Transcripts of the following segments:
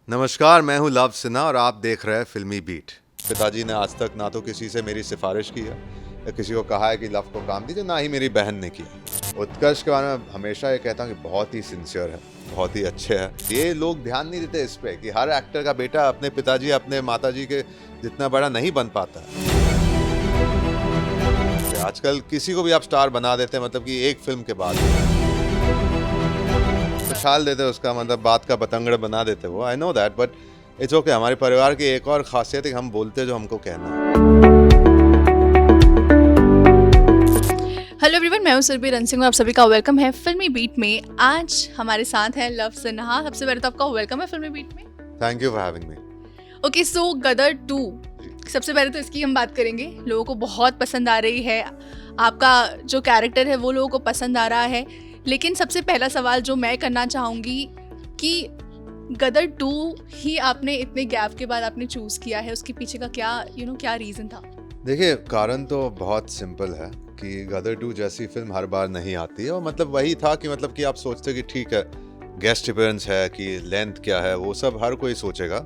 नमस्कार, मैं हूँ लव सिन्हा और आप देख रहे हैं फिल्मी बीट। पिताजी ने आज तक ना तो किसी से मेरी सिफारिश की है या किसी को कहा है कि लव को काम दीजिए, ना ही मेरी बहन ने किया। उत्कर्ष के बारे में हमेशा ये कहता हूँ कि बहुत ही सिंसियर है, बहुत ही अच्छे हैं। ये लोग ध्यान नहीं देते इस पे कि हर एक्टर का बेटा अपने पिताजी अपने माताजी के जितना बड़ा नहीं बन पाता है। आजकल किसी को भी आप स्टार बना देते हैं, मतलब कि एक फिल्म के बाद उछाल देते, उसका मतलब बात का बतंगड़ बना देते वो। I know that, but it's okay. हमारे परिवार की एक और खासियत है कि हम बोलते जो हमको कहना है। हेलो एवरीवन, मैं हूं सुरभि रन सिंह और आप सभी का वेलकम है फिल्मी बीट में। आज हमारे साथ है लव सिन्हा। सबसे पहले तो आपका वेलकम है फिल्मी बीट में। Thank you for having me. Okay, so Gadar 2, सबसे पहले तो इसकी हम बात करेंगे। लोगों को बहुत पसंद आ रही है, आपका जो कैरेक्टर है वो लोगों को पसंद आ रहा है। लेकिन सबसे पहला सवाल जो मैं करना चाहूँगी कि गदर 2 ही आपने इतने गैप के बाद आपने चूज़ किया है, उसके पीछे का क्या क्या रीज़न था? देखिए, कारण तो बहुत सिंपल है कि गदर 2 जैसी फिल्म हर बार नहीं आती है। और मतलब वही था कि मतलब कि आप सोचते कि ठीक है, गेस्ट अपीयरेंस है कि लेंथ क्या है, वो सब हर कोई सोचेगा।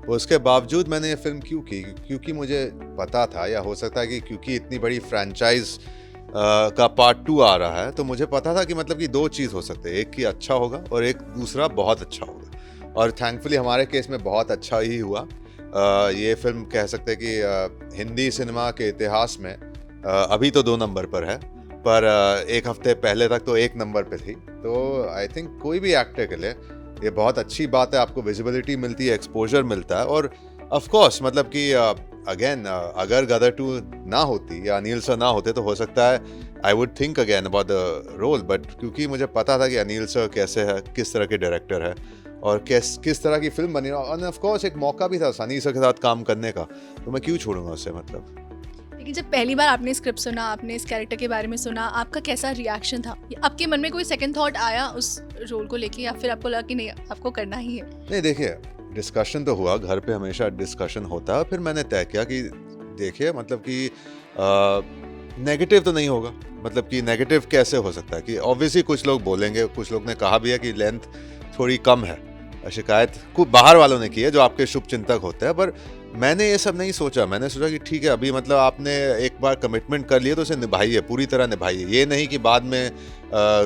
उसके बावजूद मैंने ये फिल्म क्यों की? क्योंकि मुझे पता था, या हो सकता है कि क्योंकि इतनी बड़ी फ्रेंचाइज का पार्ट 2 आ रहा है, तो मुझे पता था कि मतलब कि दो चीज़ हो सकते हैं, एक कि अच्छा होगा और एक दूसरा बहुत अच्छा होगा। और थैंकफुली हमारे केस में बहुत अच्छा ही हुआ। ये फिल्म कह सकते हैं कि हिंदी सिनेमा के इतिहास में अभी तो 2 नंबर पर है, पर एक हफ्ते पहले तक तो 1 नंबर पे थी। तो आई थिंक कोई भी एक्टर के लिए ये बहुत अच्छी बात है। आपको विजिबिलिटी मिलती है, एक्सपोजर मिलता है। और ऑफ कोर्स मतलब कि अगेन अगर गदर 2 ना होती या अनिल सर ना होते तो हो सकता है I would think again about the role. But क्योंकि मुझे पता था कि अनिल सर कैसे है, किस तरह के डायरेक्टर है और किस तरह की फिल्म बनी, और ऑफ कोर्स एक मौका भी था सनी सर के साथ काम करने का, तो मैं क्यों छोड़ूंगा उससे। मतलब लेकिन जब पहली बार आपने स्क्रिप्ट सुना, आपने इस कैरेक्टर के बारे में सुना, आपका कैसा रिएक्शन था? आपके मन में कोई सेकंड थॉट आया उस रोल को लेके, या फिर आपको लगा कि नहीं आपको करना ही है? नहीं, देखिए, डिस्कशन तो हुआ, घर पे हमेशा डिस्कशन होता है। फिर मैंने तय किया कि देखिए मतलब कि नेगेटिव तो नहीं होगा। मतलब कि नेगेटिव कैसे हो सकता है कि ऑब्वियसली कुछ लोग बोलेंगे, कुछ लोग ने कहा भी है कि लेंथ थोड़ी कम है। शिकायत कुछ बाहर वालों ने की है जो आपके शुभ चिंतक होते हैं, पर मैंने ये सब नहीं सोचा। मैंने सोचा कि ठीक है, अभी मतलब आपने एक बार कमिटमेंट कर लिया तो उसे निभाइए, पूरी तरह निभाइए। ये नहीं कि बाद में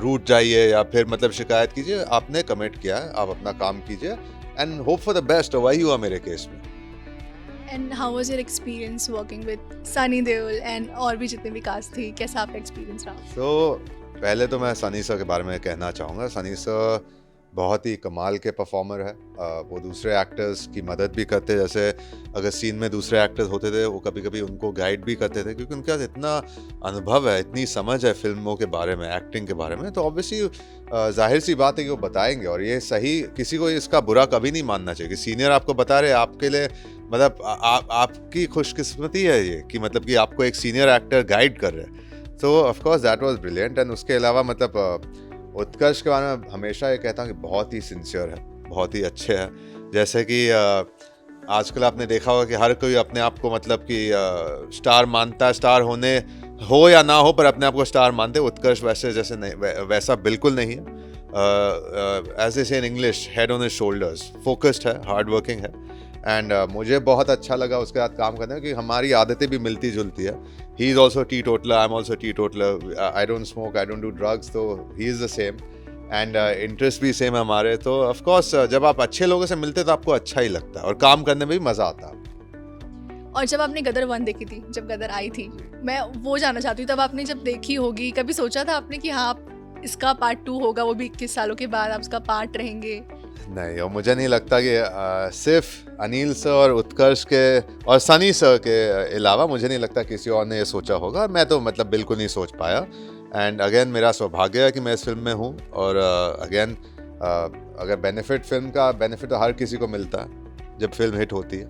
रूठ जाइए या फिर मतलब शिकायत कीजिए। आपने कमिट किया है, आप अपना काम कीजिए and hope for the best. वही हुआ मेरे केस में। And how was your experience working with Sunny Deol and और भी जितने भी कास्ट थी? कैसा आपका एक्सपीरियंस रहा? तो पहले तो मैं सनी सर के बारे में कहना चाहूँगा। सनी सर बहुत ही कमाल के परफॉर्मर है। वो दूसरे एक्टर्स की मदद भी करते, जैसे अगर सीन में दूसरे एक्टर्स होते थे वो कभी कभी उनको गाइड भी करते थे, क्योंकि उनके पास इतना अनुभव है, इतनी समझ है फिल्मों के बारे में, एक्टिंग के बारे में। तो ऑब्वियसली जाहिर सी बात है कि वो बताएंगे, और ये सही, किसी को इसका बुरा कभी नहीं मानना चाहिए कि सीनियर आपको बता रहे आपके लिए, मतलब आपकी खुशकिस्मती है ये कि मतलब कि आपको एक सीनियर एक्टर गाइड कर रहे हैं। तो of course that was brilliant. And उसके अलावा मतलब उत्कर्ष के बारे में हमेशा ये कहता हूँ कि बहुत ही सिंसियर है, बहुत ही अच्छे हैं। जैसे कि आजकल आपने देखा होगा कि हर कोई अपने आप को मतलब कि स्टार मानता है, स्टार होने हो या ना हो पर अपने आप को स्टार मानते। उत्कर्ष वैसे जैसे नहीं, वैसा बिल्कुल नहीं है। एज ए से in English, head on his shoulders, focused है, हार्ड वर्किंग है। एंड मुझे बहुत अच्छा लगा उसके साथ काम करने में कि हमारी आदतें भी मिलती जुलती है। He is also teetotaller, I am also teetotaller. I don't smoke, I don't do drugs, तो he is the same. And interest भी सेम है हमारे। तो ऑफकोर्स जब आप अच्छे लोगों से मिलते तो आपको अच्छा ही लगता है और काम करने में भी मज़ा आता है। और जब आपने गदर 1 देखी थी, जब गदर आई थी, मैं वो जानना चाहती हूँ, तब आपने जब देखी होगी, कभी सोचा था आपने कि हाँ इसका पार्ट 2 होगा, वो भी 21 सालों के बाद आप उसका पार्ट रहेंगे? नहीं, और मुझे नहीं लगता कि सिर्फ अनिल सर और उत्कर्ष के और सनी सर के अलावा मुझे नहीं लगता किसी और ने ये सोचा होगा। मैं तो मतलब बिल्कुल नहीं सोच पाया। एंड अगेन मेरा सौभाग्य है कि मैं इस फिल्म में हूँ। और अगेन अगर बेनिफिट, फिल्म का बेनिफिट तो हर किसी को मिलता है जब फिल्म हिट होती है।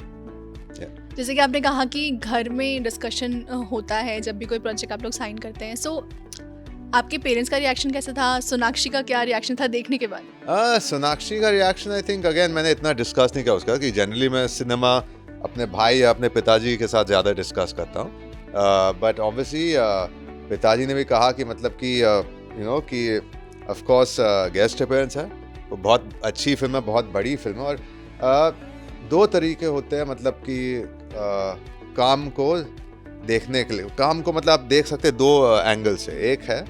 जैसे कि आपने कहा कि घर में डिस्कशन होता है जब भी कोई प्रोजेक्ट आप लोग साइन करते हैं। सो आपके पेरेंट्स का रिएक्शन कैसा था? सोनाक्षी का क्या रिएक्शन था देखने के बाद? सोनाक्षी का रिएक्शन आई थिंक अगेन मैंने इतना डिस्कस नहीं किया उसका, कि जनरली मैं सिनेमा अपने भाई या अपने पिताजी के साथ ज़्यादा डिस्कस करता हूँ। बट ऑब्वियसली पिताजी ने भी कहा कि मतलब कि कि ऑफ कोर्स गेस्ट अपीयरेंस है, वो बहुत अच्छी फिल्म है, बहुत बड़ी फिल्म है। और दो तरीके होते हैं, मतलब कि काम को देखने के लिए, काम को मतलब आप देख सकते हैं दो एंगल से। एक है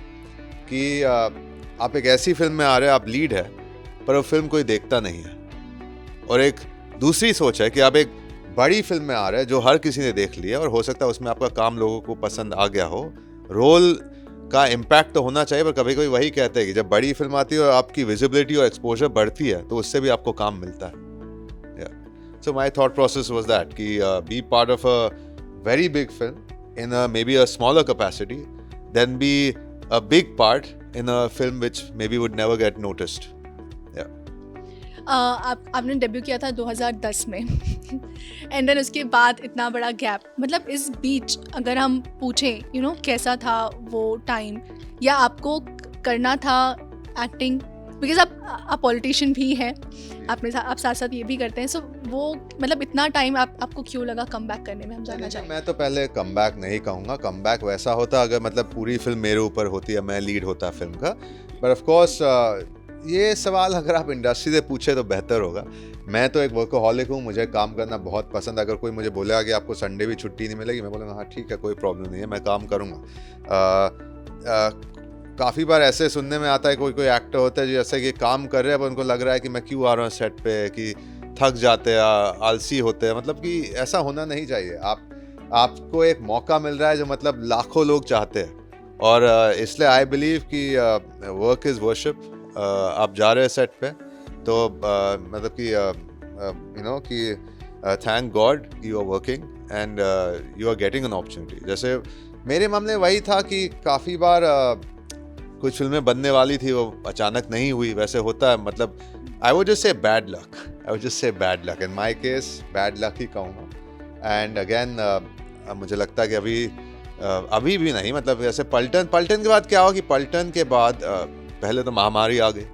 कि आप एक ऐसी फिल्म में आ रहे हैं, आप लीड है, पर वो फिल्म कोई देखता नहीं है। और एक दूसरी सोच है कि आप एक बड़ी फिल्म में आ रहे हैं जो हर किसी ने देख लिया, और हो सकता है उसमें आपका काम लोगों को पसंद आ गया हो, रोल का इम्पैक्ट तो होना चाहिए, पर कभी कभी वही कहते हैं कि जब बड़ी फिल्म आती है और आपकी विजिबिलिटी और एक्सपोजर बढ़ती है तो उससे भी आपको काम मिलता है। So my thought process was that कि be part of a very big film in a maybe a smaller capacity than be a big part in a film which maybe would never get noticed. Yeah. आपने debut किया था 2010 में and then उसके बाद इतना बड़ा gap, मतलब इस बीच अगर हम पूछें कैसा था वो टाइम, या आपको करना था एक्टिंग, बिकॉज आप पॉलिटिशियन भी हैं, आप साथ साथ ये भी करते हैं, सो वो मतलब इतना टाइम आपको क्यों लगा कम बैक करने में, हम जानना चाहेंगे। मैं तो पहले कम बैक नहीं कहूँगा, कम बैक वैसा होता अगर मतलब पूरी फिल्म मेरे ऊपर होती है, मैं लीड होता फिल्म का। पर ऑफ कोर्स ये सवाल अगर आप इंडस्ट्री से पूछे तो बेहतर होगा। मैं तो एक वर्कहॉलिक हूँ, मुझे काम करना बहुत पसंद। अगर कोई मुझे बोलेगा कि आपको संडे भी छुट्टी नहीं मिलेगी, मैं बोलूँगा हाँ ठीक है, कोई प्रॉब्लम नहीं है, मैं काम करूँगा। काफ़ी बार ऐसे सुनने में आता है कोई एक्टर होता है जैसे कि काम कर रहे हैं पर उनको लग रहा है कि मैं क्यों आ रहा हूँ सेट पे, कि थक जाते हैं, आलसी होते हैं। मतलब कि ऐसा होना नहीं चाहिए। आपको एक मौका मिल रहा है जो मतलब लाखों लोग चाहते हैं, और इसलिए आई बिलीव कि वर्क इज़ वर्शिप। आप जा रहे हैं सेट पे तो मतलब कि कि thank God you are working and you are getting an opportunity. जैसे मेरे मामले वही था कि काफ़ी बार कुछ फिल्में बनने वाली थी, वो अचानक नहीं हुई। वैसे होता है, मतलब I would just say bad luck, in my case bad luck ही कहूँगा। एंड अगेन मुझे लगता है कि अभी भी नहीं, मतलब जैसे पलटन के बाद क्या हुआ कि पलटन के बाद पहले तो महामारी आ गई,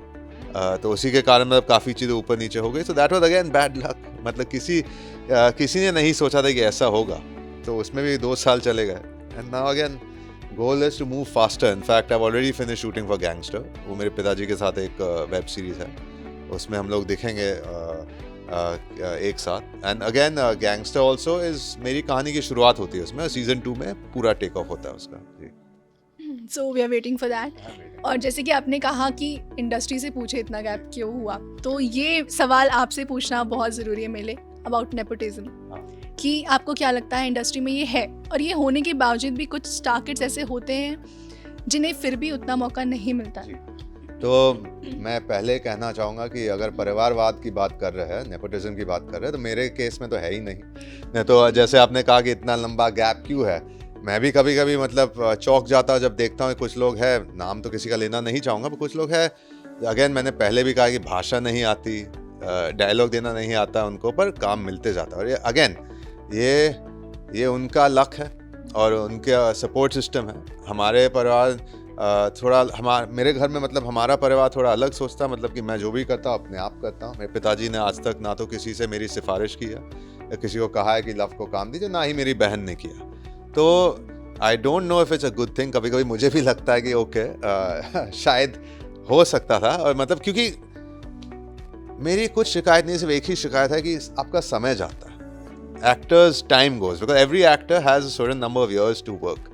तो उसी के कारण मतलब काफ़ी चीज़ें ऊपर नीचे हो गई। So that was again bad luck. मतलब किसी ने नहीं सोचा था कि ऐसा होगा, तो उसमें भी 2 साल चले गए। And now again goal is to move faster. In fact I have already finish shooting for gangster. वो मेरे पिताजी के साथ एक वेब सीरीज़ है, उसमें हम लोग दिखेंगे एक साथ। And again gangster also is मेरी कहानी की शुरुआत होती है उसमें, सीजन 2 में पूरा टेक ऑफ होता है उसका जी। So we are waiting for that. और जैसे कि आपने कहा कि इंडस्ट्री से पूछे इतना गैप क्यों हुआ, तो ये सवाल आपसे पूछना बहुत ज़रूरी है मेरे अबाउट नेपोटिज्म, कि आपको क्या लगता है इंडस्ट्री में ये है, और ये होने के बावजूद भी कुछ स्टार किड्स ऐसे होते हैं जिन्हें फिर भी उतना मौका नहीं मिलता है। तो मैं पहले कहना चाहूँगा कि अगर परिवारवाद की बात कर रहे हैं, नेपोटिज्म की बात कर रहे हैं, तो मेरे केस में तो है ही नहीं। तो जैसे आपने कहा कि इतना लंबा गैप क्यों है, मैं भी कभी कभी मतलब चौंक जाता हूँ जब देखता हूँ कुछ लोग हैं, नाम तो किसी का लेना नहीं चाहूँगा, पर कुछ लोग हैं, अगेन मैंने पहले भी कहा कि भाषा नहीं आती, डायलॉग देना नहीं आता उनको, पर काम मिलते जाता है। और ये अगेन ये उनका लक है और उनका सपोर्ट सिस्टम है। हमारे परिवार मेरे घर में मतलब हमारा परिवार थोड़ा अलग सोचता है, मतलब कि मैं जो भी करता हूँ अपने आप करता हूँ। मेरे पिताजी ने आज तक ना तो किसी से मेरी सिफारिश की है या किसी को कहा है कि लव को काम दीजिए, ना ही मेरी बहन ने किया। तो I don't know if it's a good thing. कभी कभी मुझे भी लगता है कि ओके शायद हो सकता था, और मतलब क्योंकि मेरी कुछ शिकायत नहीं, सिर्फ एक ही शिकायत है कि आपका समय जाता है। Actors time goes, because every actor has a certain number of years to work.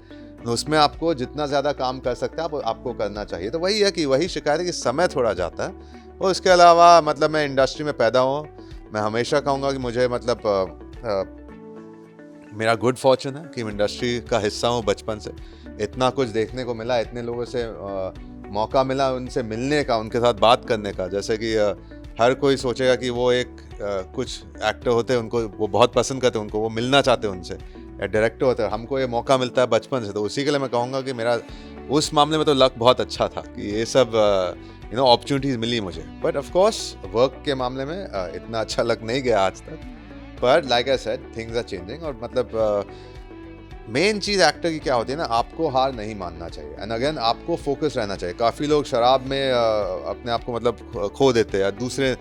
उसमें आपको जितना ज़्यादा काम कर सकते हैं आपको करना चाहिए। तो वही है कि वही शिकायत है कि समय थोड़ा जाता है। और इसके अलावा मतलब मैं इंडस्ट्री में पैदा हूँ, मैं हमेशा कहूँगा कि मुझे मतलब मेरा गुड फॉर्चून है कि इंडस्ट्री का हिस्सा हूँ बचपन से। इतना कुछ देखने को मिला, इतने लोगों से मौका मिला उनसे मिलने का, उनके साथ बात करने का। जैसे कि हर कोई सोचेगा कि वो एक कुछ एक्टर होते हैं, उनको वो बहुत पसंद करते हैं, उनको वो मिलना चाहते हैं उनसे, या डायरेक्टर होते हैं, हमको ये मौका मिलता है बचपन से। तो उसी के लिए मैं कहूँगा कि मेरा उस मामले में तो लक बहुत अच्छा था कि ये सब अपॉर्चुनिटीज़ मिली मुझे। बट ऑफ कोर्स वर्क के मामले में इतना अच्छा लक नहीं गया आज तक। पर like I said, things are changing. और मतलब मेन चीज़ एक्टर की क्या होती है ना, आपको हार नहीं मानना चाहिए। एंड अगेन आपको फोकस रहना चाहिए। काफ़ी लोग शराब में अपने आप को मतलब खो देते हैं या दूसरे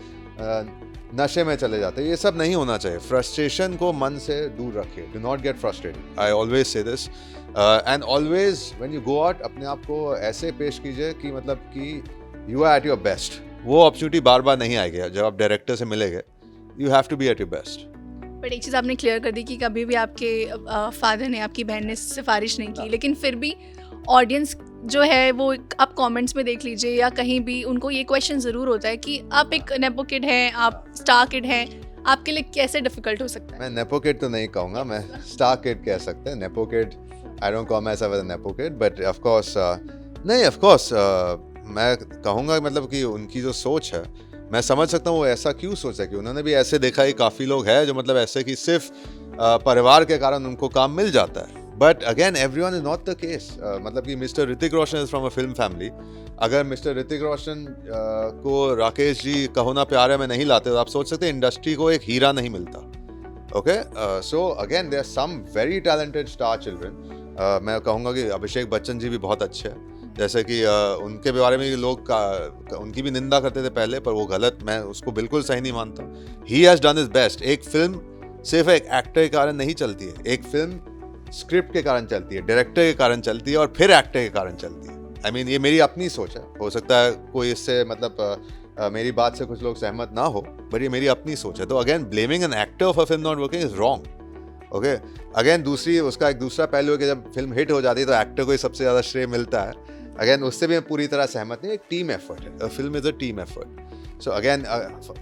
नशे में चले जाते हैं। ये सब नहीं होना चाहिए। फ्रस्ट्रेशन को मन से दूर रखिए। Do not get frustrated. I always say this. And always when you go out, अपने आप को ऐसे पेश कीजिए कि मतलब कि you are at your best. वो अपॉर्चुनिटी बार बार नहीं आएगी। जब आप डायरेक्टर से मिलेंगे you have to be at your best. But एक चीज़ आपने क्लियर कर दी कि कभी भी आपके फादर ने, आपकी बहन ने सिफारिश नहीं की, लेकिन फिर भी ऑडियंस जो है वो आप कमेंट्स में देख लीजिए या कहीं भी उनको ये क्वेश्चन ज़रूर होता है कि आप एक नेपो किड हैं, आप स्टार किड हैं, आपके लिए कैसे डिफिकल्ट हो सकता है? मैं नेपो किड तो नहीं कहूँगा, मैं स्टार किड कह सकते हैं. Nepo kid, I don't call myself as a nepo kid, but of course नहीं, ऑफ कोर्स मैं कहूँगा मतलब कि उनकी जो सोच है, मैं समझ सकता हूँ वो ऐसा क्यों सोचा है कि उन्होंने भी ऐसे देखा है काफ़ी लोग हैं जो मतलब ऐसे कि सिर्फ परिवार के कारण उनको काम मिल जाता है. But again everyone is not the case. मतलब कि mister Hrithik Roshan is from a film family. अगर मिस्टर ऋतिक रोशन को राकेश जी कहो ना प्यार है में नहीं लाते तो आप सोच सकते हैं इंडस्ट्री को एक हीरा नहीं मिलता. Okay, so again there are some very talented star children. मैं कहूँगा कि अभिषेक बच्चन जी भी बहुत अच्छे हैं. जैसे कि उनके बारे में लोग उनकी भी निंदा करते थे पहले, पर वो गलत, मैं उसको बिल्कुल सही नहीं मानता. He has done his best. एक फिल्म सिर्फ एक एक्टर के कारण नहीं चलती है, एक फिल्म स्क्रिप्ट के कारण चलती है, डायरेक्टर के कारण चलती है और फिर एक्टर के कारण चलती है. आई मीन ये मेरी अपनी सोच है, हो सकता है कोई इससे मतलब मेरी बात से कुछ लोग सहमत ना हो, बट ये मेरी अपनी सोच है. तो again blaming an actor for film not working is wrong. Okay, again दूसरी उसका एक दूसरा पहलू है कि जब फिल्म हिट हो जाती है तो एक्टर को ही सबसे ज़्यादा श्रेय मिलता है. अगेन उससे भी मैं पूरी तरह सहमत नहीं. एक टीम एफर्ट है, a film is a team effort. So again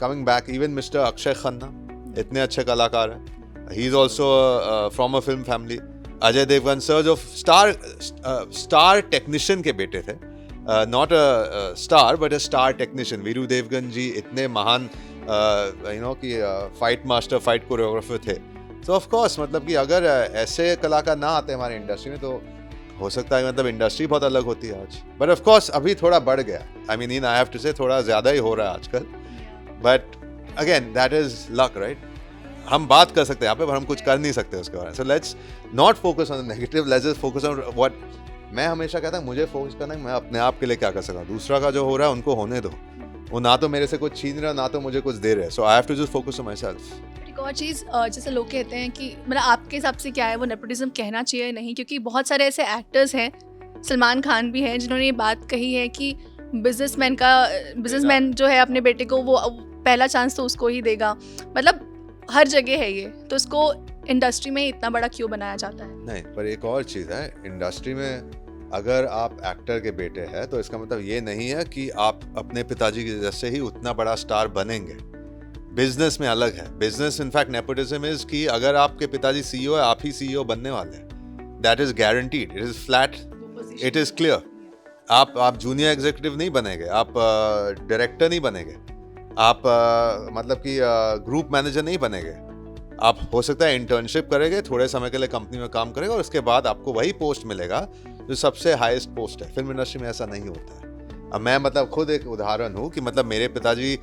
coming back, even mister Akshay Khanna इतने अच्छे कलाकार हैं. He is also from a film family. Ajay Devgan sir जो स्टार टेक्नीशियन के बेटे थे, not a star but a star technician. Veeru Devgan ji इतने महान कि फाइट मास्टर, फाइट कोरियोग्राफर थे. तो ऑफ कोर्स मतलब कि अगर ऐसे कलाकार ना आते हमारी इंडस्ट्री में तो हो सकता है मतलब इंडस्ट्री बहुत अलग होती है आज. बट ऑफ कोर्स अभी थोड़ा बढ़ गया. I mean I have to say थोड़ा ज़्यादा ही हो रहा है आजकल. But again that is luck, right? हम बात कर सकते हैं यहाँ पे, पर हम कुछ कर नहीं सकते उसके बारे में. So let's not focus on the negative, let's just focus on what. मैं हमेशा कहता हूँ मुझे फोकस करना है मैं अपने आप के लिए क्या कर सकता. दूसरा का जो हो रहा है उनको होने दो. वो ना तो मेरे से कुछ छीन रहा ना तो मुझे कुछ दे रहे. So I have to just focus on myself. एक और चीज़, जैसे लोग कहते हैं कि मतलब आपके हिसाब से क्या है, वो नेपोटिज्म कहना चाहिए नहीं? क्योंकि बहुत सारे ऐसे एक्टर्स हैं, सलमान खान भी हैं, जिन्होंने ये बात कही है कि बिजनेसमैन जो है अपने बेटे को वो पहला चांस तो उसको ही देगा. मतलब हर जगह है ये, तो इसको इंडस्ट्री में इतना बड़ा क्यों बनाया जाता है? नहीं, पर एक और चीज़ है इंडस्ट्री में, अगर आप एक्टर के बेटे हैं तो इसका मतलब ये नहीं है कि आप अपने पिताजी की वजह से ही उतना बड़ा स्टार बनेंगे. बिजनेस में अलग है. बिजनेस इनफैक्ट नेपोटिज्म इज कि अगर आपके पिताजी सीईओ है, आप ही सीईओ बनने वाले हैं. That is guaranteed, it is flat, it is clear. आप जूनियर एग्जीक्यूटिव नहीं बनेंगे, आप डायरेक्टर नहीं बनेंगे, आप मतलब कि ग्रुप मैनेजर नहीं बनेंगे. आप हो सकता है इंटर्नशिप करेंगे, थोड़े समय के लिए कंपनी में काम करेंगे और उसके बाद आपको वही पोस्ट मिलेगा जो सबसे हाईएस्ट पोस्ट है. फिल्म इंडस्ट्री में ऐसा नहीं होता है. अब मैं मतलब खुद एक उदाहरण हूँ कि मतलब मेरे पिताजी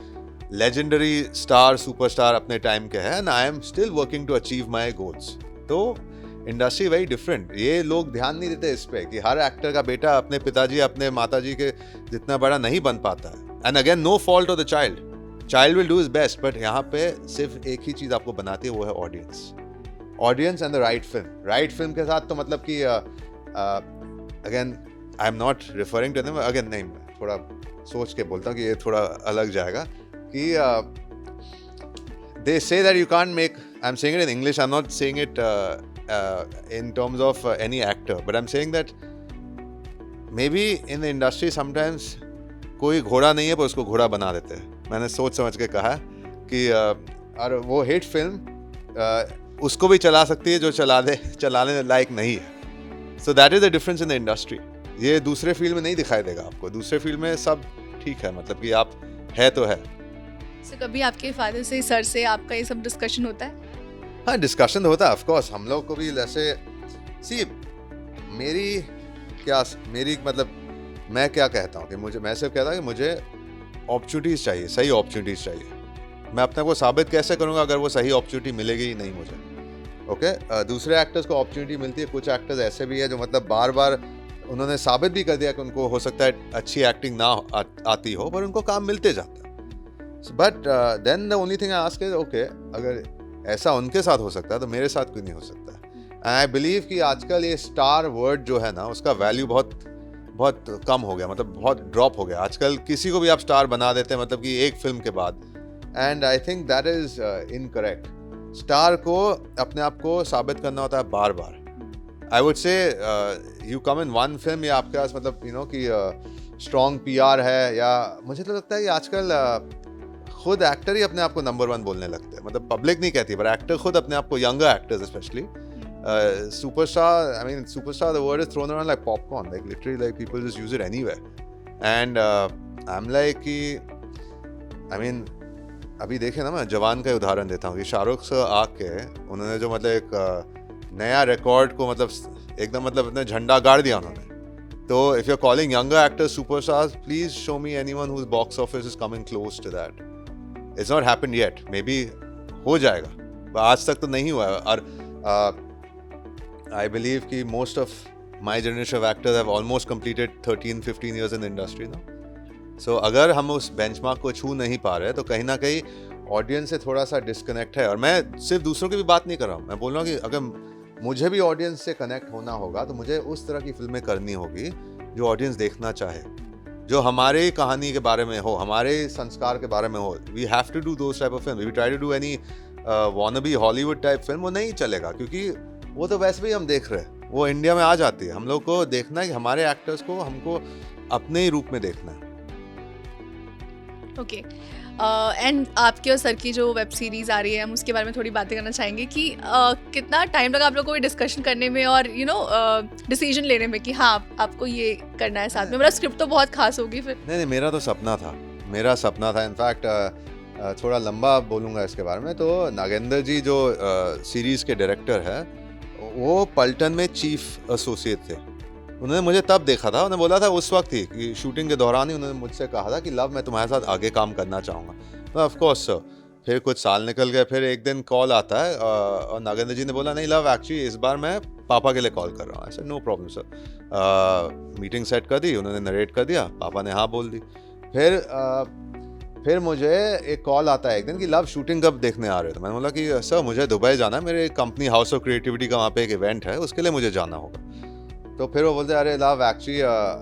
लेजेंडरी स्टार, सुपरस्टार अपने टाइम के हैं, and I am still working to achieve my goals. तो इंडस्ट्री वेरी डिफरेंट. ये लोग ध्यान नहीं देते इस पे कि हर एक्टर का बेटा अपने पिताजी, अपने माताजी के जितना बड़ा नहीं बन पाता है. And again no fault of the child will do his best. But यहाँ पे सिर्फ एक ही चीज़ आपको बनाती है, वो है audience and the right film के साथ. तो मतलब कि again I am not referring to them. Again नहीं, थोड़ा सोच के बोलता हूँ कि ये थोड़ा अलग जाएगा कि they say that you can't make, I'm saying it in English, I'm not saying it in terms of any actor, but I'm saying that maybe in the industry sometimes कोई घोड़ा नहीं है पर उसको घोड़ा बना देते हैं. मैंने सोच समझ के कहा कि और वो हिट फिल्म उसको भी चला सकती है जो चलाने लायक नहीं है. So that is the difference in the industry. ये दूसरे फील्ड में नहीं दिखाई देगा आपको. दूसरे फील्ड में सब ठीक है, मतलब कि आप है तो है. तो कभी आपके फादर से, सर से आपका ये सब डिस्कशन होता है? हाँ, डिस्कशन होता है ऑफ कोर्स. हम लोग को भी जैसे मेरी मतलब मैं क्या कहता हूँ कि मैं सिर्फ कहता हूँ कि मुझे अपॉर्चुनिटीज़ चाहिए, सही अपॉर्चुनिटीज़ चाहिए. मैं अपने को साबित कैसे करूँगा अगर वो सही अपॉर्चुनिटी मिलेगी ही नहीं मुझे. ओके, दूसरे एक्टर्स को अपॉर्चुनिटी मिलती है. कुछ एक्टर्स ऐसे भी है जो मतलब बार बार उन्होंने साबित भी कर दिया कि उनको हो सकता है अच्छी एक्टिंग ना आती हो, पर उनको काम मिलते जाता है. But then the only thing I ask is okay, अगर ऐसा उनके साथ हो सकता है तो मेरे साथ क्यों नहीं हो सकता. एंड आई बिलीव कि आजकल ये स्टार वर्ड जो है ना, उसका वैल्यू बहुत कम हो गया, मतलब बहुत ड्रॉप हो गया. आजकल किसी को भी आप स्टार बना देते हैं, मतलब कि एक फिल्म के बाद and I think that is incorrect. Star को अपने आप को साबित करना होता है बार बार. I would say you come in one film, या आपके पास मतलब यू नो कि स्ट्रॉन्ग PR है, या मुझे तो लगता है कि आजकल खुद एक्टर ही अपने आप को नंबर 1 बोलने लगते हैं. मतलब पब्लिक नहीं कहती, पर एक्टर खुद अपने आप को, younger actors specially, superstar, I mean, superstar, the word is thrown around like popcorn, like literally, like people just use it anywhere. And I'm like कि I mean, अभी देखे ना, मैं जवान का उदाहरण देता हूँ कि शाहरुख सर आके उन्होंने जो मतलब एक नया रिकॉर्ड को मतलब एकदम मतलब अपने झंडा गाड़ दिया उन्होंने. तो if you're calling younger actors superstars, please show me anyone whose box office is coming close to that. It's not happened yet. Maybe हो जाएगा, पर आज तक तो नहीं हुआ. और I believe कि most of my generation of actors have almost completed 13-15 years in the industry now. So अगर हम उस benchmark को छू नहीं पा रहे तो कहीं ना कहीं ऑडियंस से थोड़ा सा डिस्कनेक्ट है. और मैं सिर्फ दूसरों की भी बात नहीं कर रहा हूँ, मैं बोल रहा हूँ कि अगर मुझे भी ऑडियंस से कनेक्ट होना होगा तो मुझे उस तरह की फिल्में करनी होगी जो ऑडियंस देखना चाहे, जो हमारे कहानी के बारे में हो, हमारे संस्कार के बारे में हो. We have to do those type of film. We try to do any wannabe Hollywood type film, वो नहीं चलेगा, क्योंकि वो तो वैसे भी हम देख रहे हैं, वो इंडिया में आ जाती है. हम लोग को देखना है कि हमारे एक्टर्स को हमको अपने ही रूप में देखना है. ओके, एंड आपके और सर की जो वेब सीरीज़ आ रही है, हम उसके बारे में थोड़ी बातें करना चाहेंगे कि कितना टाइम लगा आप लोगों को डिस्कशन करने में और डिसीजन लेने में कि हाँ आपको ये करना है साथ में. मेरा स्क्रिप्ट तो बहुत खास होगी फिर. नहीं, मेरा तो सपना था. इनफैक्ट थोड़ा लंबा बोलूँगा इसके बारे में. तो नागेंद्र जी जो सीरीज़ के डायरेक्टर है, वो पल्टन में चीफ एसोसिएट थे. उन्होंने मुझे तब देखा था, उन्होंने बोला था उस वक्त ही कि शूटिंग के दौरान ही उन्होंने मुझसे कहा था कि लव, मैं तुम्हारे साथ आगे काम करना चाहूँगा. तो ऑफ कोर्स सर. फिर कुछ साल निकल गए, फिर एक दिन कॉल आता है और नागेंद्र जी ने बोला नहीं लव, एक्चुअली इस बार मैं पापा के लिए कॉल कर रहा हूँ. ऐसे no problem sir. Meeting set कर दी, उन्होंने नरेट कर दिया, पापा ने हाँ बोल दी. फिर मुझे एक कॉल आता है एक दिन कि लव शूटिंग कब देखने आ रहे हो. तो मैंने बोला कि सर मुझे दुबई जाना है, मेरे कंपनी हाउस ऑफ क्रिएटिविटी का वहाँ पे एक इवेंट है, उसके लिए मुझे जाना होगा. तो फिर वो बोलते अरे लव, एक्चुअली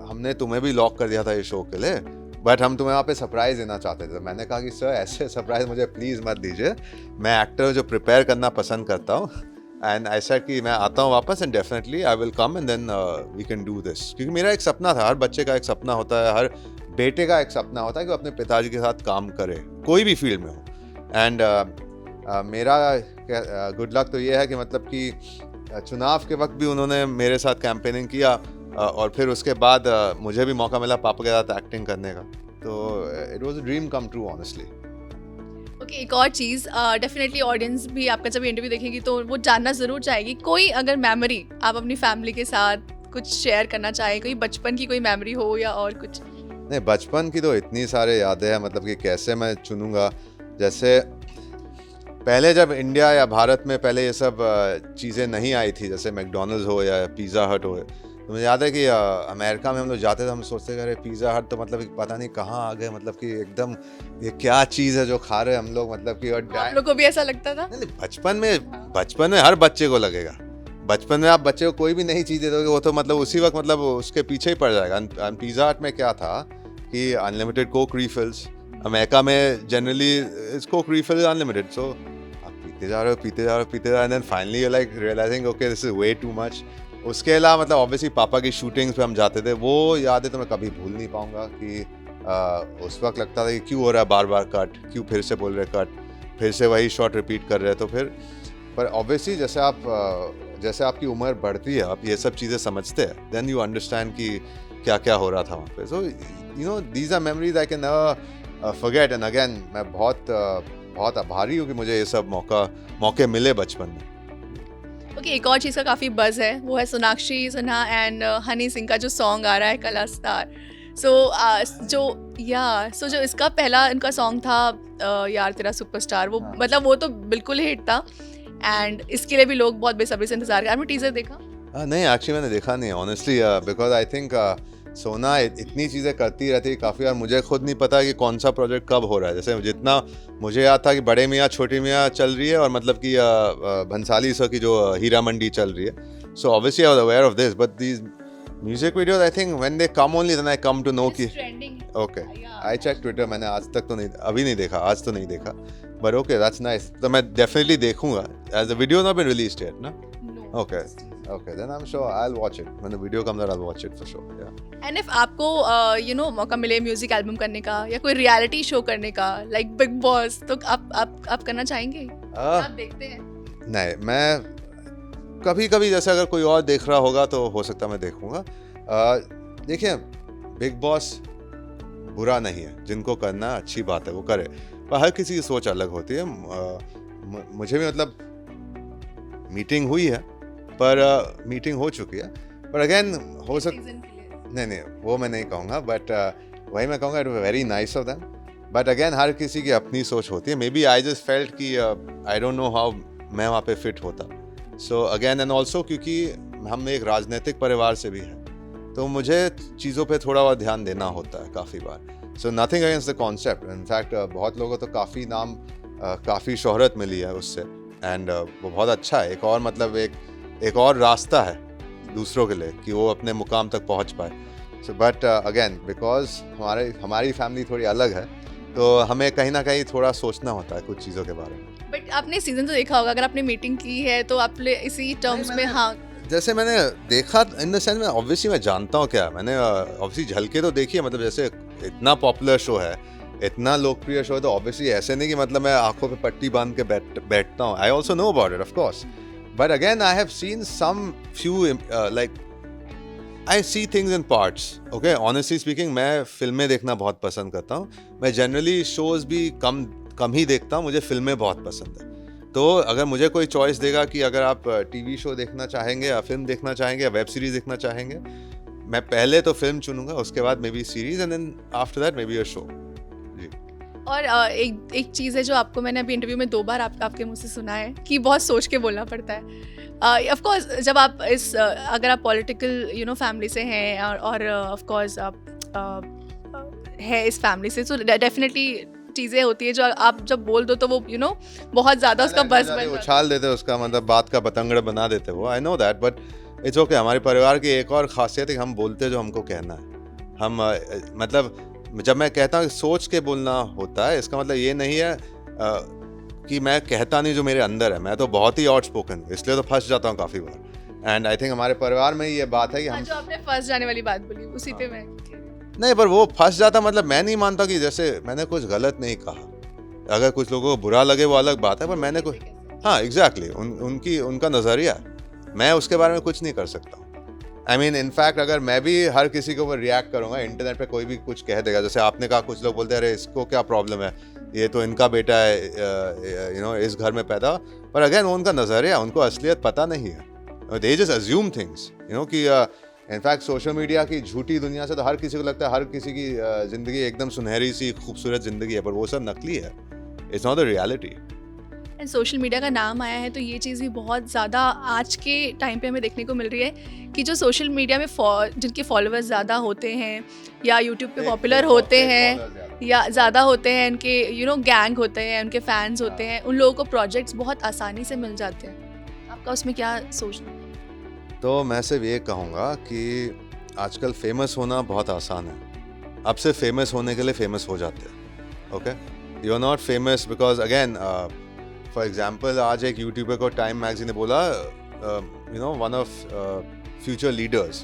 हमने तुम्हें भी लॉक कर दिया था इस शो के लिए, बट हम तुम्हें वहाँ पे सरप्राइज़ देना चाहते थे. तो मैंने कहा कि सर ऐसे सरप्राइज़ मुझे प्लीज़ मत दीजिए, मैं एक्टर जो प्रिपेयर करना पसंद करता हूँ. एंड आई सेड कि मैं आता हूँ वापस and definitely I will come and then we can do this. क्योंकि मेरा एक सपना था, हर बच्चे का एक सपना होता है, हर बेटे का एक सपना होता है कि वो अपने पिताजी के साथ काम करे, कोई भी फील्ड में हो. एंड मेरा गुड लक तो ये है कि मतलब कि चुनाव के वक्त भी उन्होंने मेरे साथ कैंपेनिंग किया और फिर उसके बाद मुझे भी मौका मिला पापा के साथ एक्टिंग करने का. तो it was a dream come true honestly. Okay, एक और चीज़, डेफिनेटली ऑडियंस भी आपका जब इंटरव्यू देखेगी तो वो जानना ज़रूर चाहेगी, कोई अगर मेमोरी आप अपनी फैमिली के साथ कुछ शेयर करना चाहे, कोई बचपन की कोई मेमोरी हो या और कुछ. नहीं, बचपन की तो इतनी सारे यादें हैं, मतलब कि कैसे मैं चुनूंगा. जैसे पहले जब इंडिया या भारत में पहले ये सब चीज़ें नहीं आई थी, जैसे मैकडॉनल्ड्स हो या पिज़्ज़ा हट हो, तो मुझे याद है कि अमेरिका में हम लोग जाते थे, हम सोचते थे अरे पिज़्ज़ा हट तो मतलब पता नहीं कहाँ आ गए, मतलब कि एकदम ये क्या चीज़ है जो खा रहे हम लोग, मतलब कि. और आप लोग को भी ऐसा लगता था? नहीं, बचपन में हर बच्चे को लगेगा. बचपन में आप बच्चे को कोई भी नई चीज़ दे दोगे, वो तो मतलब उसी वक्त मतलब उसके पीछे ही पड़ जाएगा. पिज़्ज़ा हट में क्या था कि अनलिमिटेड कोक रिफिल्स. अमेरिका में generally it's coke refill unlimited, so आप पीते जा रहे हो and then finally you like realizing okay this is way too much. उसके अलावा मतलब ऑब्वियसली पापा की शूटिंग्स पे हम जाते थे, वो यादें तो मैं कभी भूल नहीं पाऊंगा कि उस वक्त लगता था कि क्यों हो रहा है बार बार कट, क्यों फिर से बोल रहे कट, फिर से वही शॉट रिपीट कर रहे हैं. तो फिर पर ऑब्वियसली जैसे आपकी उम्र बढ़ती है, आप ये सब चीज़ें समझते हैं, देन यू अंडरस्टैंड कि क्या क्या हो रहा था वहाँ पे. So you know these are memories I can never forget. And again मैं बहुत आभारी हूँ कि मुझे ये सब मौके मिले बचपन में. ओके, एक और चीज़ का काफ़ी बज़ है, वो है सोनाक्षी सिन्हा एंड हनी सिंह का जो सॉन्ग आ रहा है कला स्टार. सो जो इसका पहला इनका सॉन्ग था यार तेरा सुपरस्टार, वो मतलब वो तो बिल्कुल हिट था एंड इसके लिए भी लोग बहुत बेसब्री से इंतजार कर रहे हैं. आपने टीजर देखा? नहीं, एक्चुअली मैंने देखा नहीं ऑनेस्टली, बिकॉज आई थिंक सोना इतनी चीज़ें करती रहती है काफ़ी, और मुझे खुद नहीं पता कि कौन सा प्रोजेक्ट कब हो रहा है. जैसे जितना मुझे याद था कि बड़े मियाँ छोटी मियाँ चल रही है और मतलब कि भंसाली सर की जो हीरा मंडी चल रही है. So obviously I was aware of this, but music videos I think when they come only then I come to know कि trending okay I check Twitter, मैंने आज तक तो नहीं, अभी नहीं देखा, आज तो नहीं देखा, बट ओके दैट्स नाइस, तो मैं डेफिनेटली देखूंगा as the video not been released yet ना. Okay okay then I am sure I will watch it, when the video comes out I will watch it for sure. या and if आपको मौका मिले music album करने का या कोई reality show करने का लाइक बिग बॉस, तो आप करना चाहेंगे? आप देखते हैं? नहीं, मैं कभी कभी जैसे अगर कोई और देख रहा होगा तो हो सकता है मैं देखूंगा. देखिए बिग बॉस बुरा नहीं है, जिनको करना अच्छी बात है वो करे, पर हर किसी की सोच अलग होती है. मुझे भी मतलब मीटिंग हुई है, पर मीटिंग हो चुकी है, पर अगेन हो नहीं वो मैं नहीं कहूँगा, बट वही मैं कहूँगा it was very nice of them, but again हर किसी की अपनी सोच होती है. Maybe I just felt कि आई डोंट नो हाउ मैं वहाँ पे फिट होता. सो अगेन एंड ऑल्सो क्योंकि हम एक राजनीतिक परिवार से भी हैं, तो मुझे चीज़ों पे थोड़ा और ध्यान देना होता है काफ़ी बार. So nothing against the concept, in fact बहुत लोगों को तो काफ़ी नाम काफ़ी शोहरत मिली है उससे, एंड वो बहुत अच्छा है. एक और मतलब एक और रास्ता है दूसरों के लिए कि वो अपने मुकाम तक पहुंच पाए. सो बट अगेन बिकॉज हमारी फैमिली थोड़ी अलग है, तो हमें कहीं ना कहीं थोड़ा सोचना होता है कुछ चीज़ों के बारे में. बट आपने सीजन तो देखा होगा, अगर आपने मीटिंग की है तो आप इसी टर्म्स में हाँ जैसे मैंने देखा इन द सेंस में ऑब्वियसली मैं जानता हूँ क्या, मैंने ऑब्वियसली झलके तो देखी है. मतलब जैसे इतना पॉपुलर शो है, इतना लोकप्रिय शो है, तो ऑब्वियसली ऐसे नहीं कि मतलब मैं आंखों पे पट्टी बांध के बैठता हूँ. I also know about it of course, but again I have seen some few like I see things in parts. Okay honestly speaking मैं फिल्में देखना बहुत पसंद करता हूँ. मैं जनरली शोज भी कम ही देखता हूँ, मुझे फिल्में बहुत पसंद है. तो अगर मुझे कोई चॉइस देगा कि अगर आप टीवी शो देखना चाहेंगे या फिल्म देखना चाहेंगे या वेब सीरीज देखना चाहेंगे, मैं पहले तो फिल्म चुनूंगा, उसके बाद maybe series, and then after that maybe a show. जी. और एक चीज़ है जो आपको मैंने अभी इंटरव्यू में 2 बार आपके मुंह से सुना है कि बहुत सोच के बोलना पड़ता है. ऑफ कोर्स जब आप अगर आप पॉलिटिकल फैमिली से हैं और ऑफ कोर्स आप है इस फैमिली से, तो डेफिनेटली चीज़ें होती है जो आप जब बोल दो तो वो बहुत ज़्यादा उसका बस बन जाता है. उछाल देते उसका मतलब बात का बतंगड़ बना देते वो. I know that, but it's okay. हमारे परिवार की एक और खासियत है कि हम बोलते जो हमको कहना है. हम मतलब जब मैं कहता हूँ सोच के बोलना होता है, इसका मतलब ये नहीं है कि मैं कहता नहीं जो मेरे अंदर है. मैं तो बहुत ही आउटस्पोकन, इसलिए तो फंस जाता हूँ काफ़ी बार. एंड आई थिंक हमारे परिवार में ये बात है कि हम जो आपने फंस जाने वाली बात बोली उसी पे मैं नहीं, पर वो फंस जाता मतलब मैं नहीं मानता कि जैसे मैंने कुछ गलत नहीं कहा. अगर कुछ लोगों को बुरा लगे वो अलग बात है, पर मैंने कुछ हाँ एग्जैक्टली उनका नज़रिया, मैं उसके बारे में कुछ नहीं कर सकता. आई मीन इनफैक्ट अगर मैं भी हर किसी के ऊपर रिएक्ट करूंगा, इंटरनेट पे कोई भी कुछ कह देगा, जैसे आपने कहा कुछ लोग बोलते हैं अरे इसको क्या प्रॉब्लम है, ये तो इनका बेटा है इस घर में पैदा, पर अगेन वो उनका नज़रिया, उनको असलियत पता नहीं है. दे जस्ट अज्यूम थिंग्स कि इनफैक्ट सोशल मीडिया की झूठी दुनिया से तो हर किसी को लगता है हर किसी की ज़िंदगी एकदम सुनहरी सी खूबसूरत ज़िंदगी है, पर वो सब नकली है. It's not the reality. And social media का नाम आया है तो ये चीज़ भी बहुत ज़्यादा आज के टाइम पे हमें देखने को मिल रही है कि जो सोशल मीडिया में जिनके फॉलोअर्स ज़्यादा होते हैं या यूट्यूब पे पॉपुलर होते हैं या ज़्यादा होते हैं, उनके गैंग होते हैं, उनके फैंस होते हैं, उन लोगों को प्रोजेक्ट्स बहुत आसानी से मिल जाते हैं. आपका उसमें क्या सोचना? तो मैं सिर्फ ये कहूँगा कि आजकल फेमस होना बहुत आसान है. अब से फेमस होने के लिए फेमस हो जाते हैं. Okay you are not famous because again for example आज एक यूट्यूबर को टाइम मैगजीन ने बोला वन ऑफ फ्यूचर लीडर्स.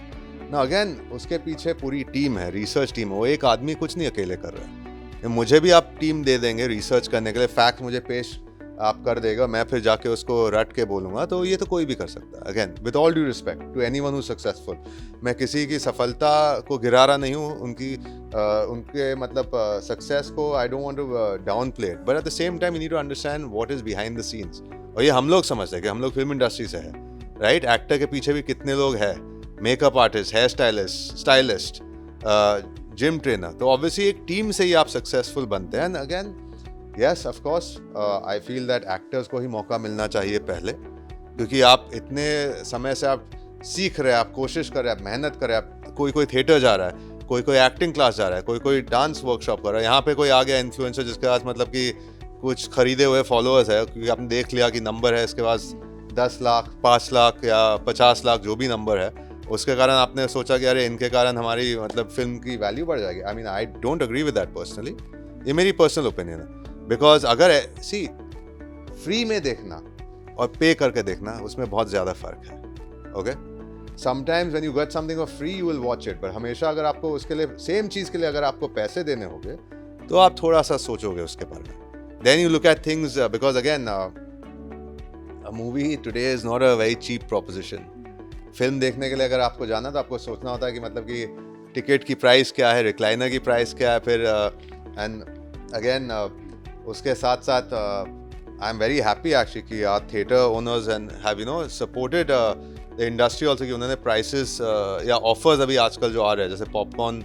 ना अगेन उसके पीछे पूरी टीम है, रिसर्च टीम है. वो एक आदमी कुछ नहीं अकेले कर रहा है. मुझे भी आप टीम दे देंगे रिसर्च करने के लिए, फैक्ट मुझे पेश आप कर देगा, मैं फिर जाके उसको रट के बोलूँगा, तो ये तो कोई भी कर सकता है. Again with all due respect to anyone who successful, मैं किसी की सफलता को गिरा रहा नहीं हूँ, उनके मतलब सक्सेस को I don't want to downplay it, but at the same time you need to understand what is behind the scenes. और ये हम लोग समझते हैं कि हम लोग फिल्म इंडस्ट्री से है, राइट. एक्टर के पीछे भी कितने लोग हैं, makeup artist, hair stylist, gym trainer. तो ऑब्वियसली एक टीम से ही आप सक्सेसफुल बनते हैं. And again yes of course I feel that actors को ही मौका मिलना चाहिए पहले, क्योंकि आप इतने समय से आप सीख रहे हैं, आप कोशिश कर रहे हैं, आप मेहनत कर रहे हैं. आप कोई थिएटर जा रहा है, कोई एक्टिंग क्लास जा रहा है, कोई डांस वर्कशॉप कर रहा है. यहाँ पे कोई आ गया इन्फ्लुएंसर जिसके पास मतलब कि कुछ खरीदे हुए फॉलोअर्स है, क्योंकि आपने देख लिया कि नंबर है इसके पास 10 लाख 5 लाख या 50 लाख जो भी नंबर है, उसके कारण आपने सोचा कि अरे इनके कारण हमारी मतलब फिल्म की वैल्यू बढ़ जाएगी। आई mean I don't agree with that personally. ये मेरी पर्सनल ओपिनियन है। बिकॉज अगर सी फ्री में देखना और पे करके देखना उसमें बहुत ज़्यादा फ़र्क है। Okay, sometimes when you get something for free you will watch it, पर हमेशा अगर आपको उसके लिए सेम चीज़ के लिए अगर आपको पैसे देने होंगे तो आप थोड़ा सा सोचोगे उसके बारे में। Then you look at things because again a movie today is not a very cheap proposition. Film देखने के लिए अगर आपको जाना तो आपको सोचना होता है कि मतलब कि टिकट की प्राइस क्या है, रिक्लाइनर की प्राइस क्या है, फिर एंड अगेन उसके साथ साथ I am very happy actually कि our theatre owners and have you know supported the industry also, कि उन्होंने प्राइसेस या ऑफर्स अभी आजकल जो आ रहे हैं जैसे पॉपकॉर्न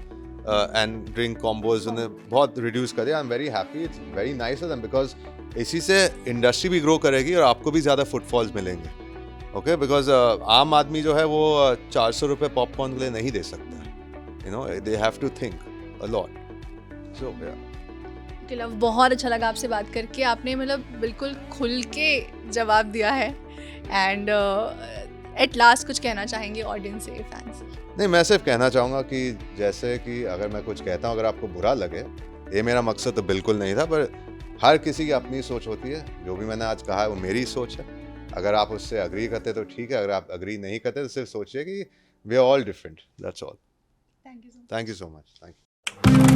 एंड ड्रिंक कॉम्बोज उन्हें बहुत रिड्यूस कर दिया। आई am very happy, it's very nice of them, because इसी से इंडस्ट्री भी ग्रो करेगी और आपको भी ज़्यादा फुटफॉल्स मिलेंगे। ओके, बिकॉज आम आदमी जो है वो 400 रुपये पॉपकॉर्न के लिए नहीं दे सकता, you know, they have to think a lot. So love, बहुत अच्छा लगा आपसे बात करके। आपने मतलब बिल्कुल खुल के जवाब दिया है एंड एट लास्ट कुछ कहना चाहेंगे ऑडियंस से, फैंस से? नहीं, मैं सिर्फ कहना चाहूँगा कि जैसे कि अगर मैं कुछ कहता हूँ अगर आपको बुरा लगे, ये मेरा मकसद तो बिल्कुल नहीं था, पर हर किसी की अपनी सोच होती है। जो भी मैंने आज कहा है वो मेरी सोच है। अगर आप उससे अग्री करते तो ठीक है, अगर आप अग्री नहीं करते तो सिर्फ सोचिए कि we are all different, that's all. Thank you so much. Thank you so much. Thank you.